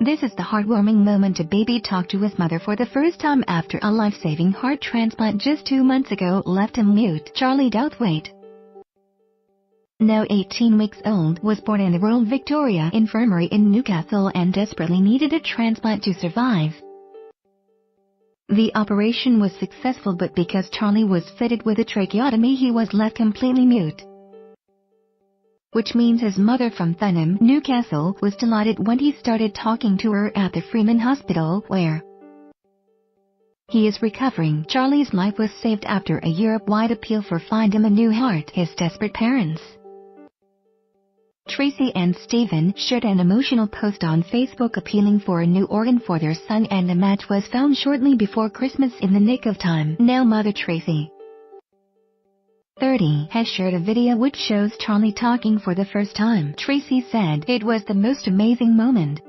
This is the heartwarming moment a baby talked to his mother for the first time after a life-saving heart transplant just 2 months ago left him mute. Charlie Douthwaite, now 18 weeks old, was born in the Royal Victoria Infirmary in Newcastle and desperately needed a transplant to survive. The operation was successful, but because Charlie was fitted with a tracheotomy, he was left completely mute. Which means his mother from Thunham, Newcastle, was delighted when he started talking to her at the Freeman Hospital, where he is recovering. Charlie's life was saved after a Europe-wide appeal for Find Him a New Heart. His desperate parents, Tracy and Stephen, shared an emotional post on Facebook appealing for a new organ for their son, and a match was found shortly before Christmas in the nick of time. Now mother Tracy, 30, has shared a video which shows Charlie talking for the first time. Tracy said, "It was the most amazing moment.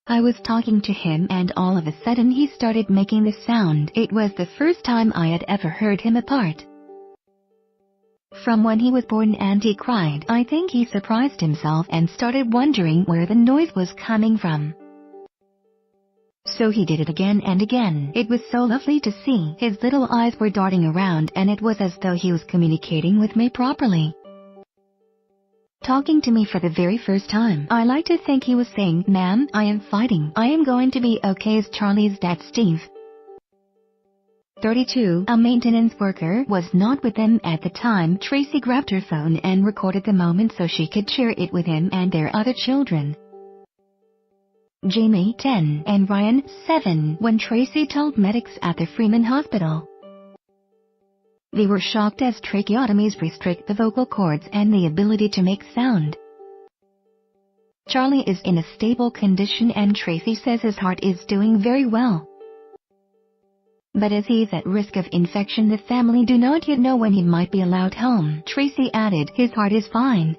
I was talking to him and all of a sudden he started making this sound. It was the first time I had ever heard him apart from when he was born, and he cried. I think he surprised himself and started wondering where the noise was coming from. So he did it again and again. It was so lovely to see. His little eyes were darting around and it was as though he was communicating with me properly, talking to me for the very first time. I like to think he was saying, 'Ma'am, I am fighting. I am going to be okay.'" Charlie's dad Steve, 32, a maintenance worker, was not with them at the time. Tracy grabbed her phone and recorded the moment so she could share it with him and their other children, Jamie, 10, and Ryan, 7, when Tracy told medics at the Freeman Hospital. They were shocked as tracheotomies restrict the vocal cords and the ability to make sound. Charlie is in a stable condition and Tracy says his heart is doing very well. But as he is at risk of infection, the family do not yet know when he might be allowed home. Tracy added, "His heart is fine.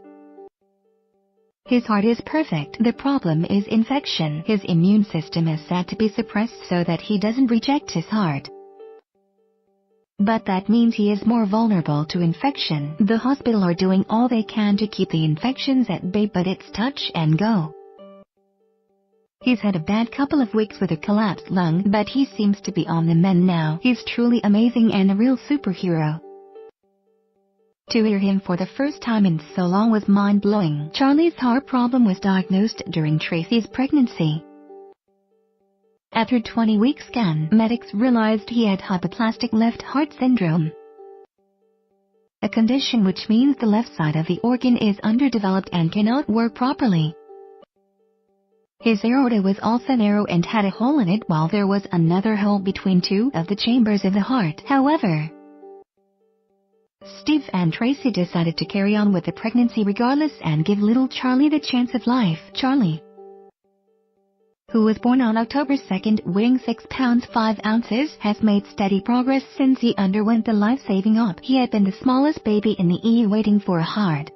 His heart is perfect. The problem is infection. His immune system is said to be suppressed so that he doesn't reject his heart. But that means he is more vulnerable to infection. The hospital are doing all they can to keep the infections at bay, but it's touch and go. He's had a bad couple of weeks with a collapsed lung, but he seems to be on the mend now. He's truly amazing and a real superhero." To hear him for the first time in so long was mind-blowing. Charlie's heart problem was diagnosed during Tracy's pregnancy. After a 20-week scan, medics realized he had hypoplastic left heart syndrome, a condition which means the left side of the organ is underdeveloped and cannot work properly. His aorta was also narrow and had a hole in it, while there was another hole between two of the chambers of the heart. However, Steve and Tracy decided to carry on with the pregnancy regardless and give little Charlie the chance of life. Charlie, who was born on October 2nd, weighing 6 pounds 5 ounces, has made steady progress since he underwent the life-saving op. He had been the smallest baby in the EU waiting for a heart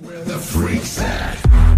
Where the freaks at?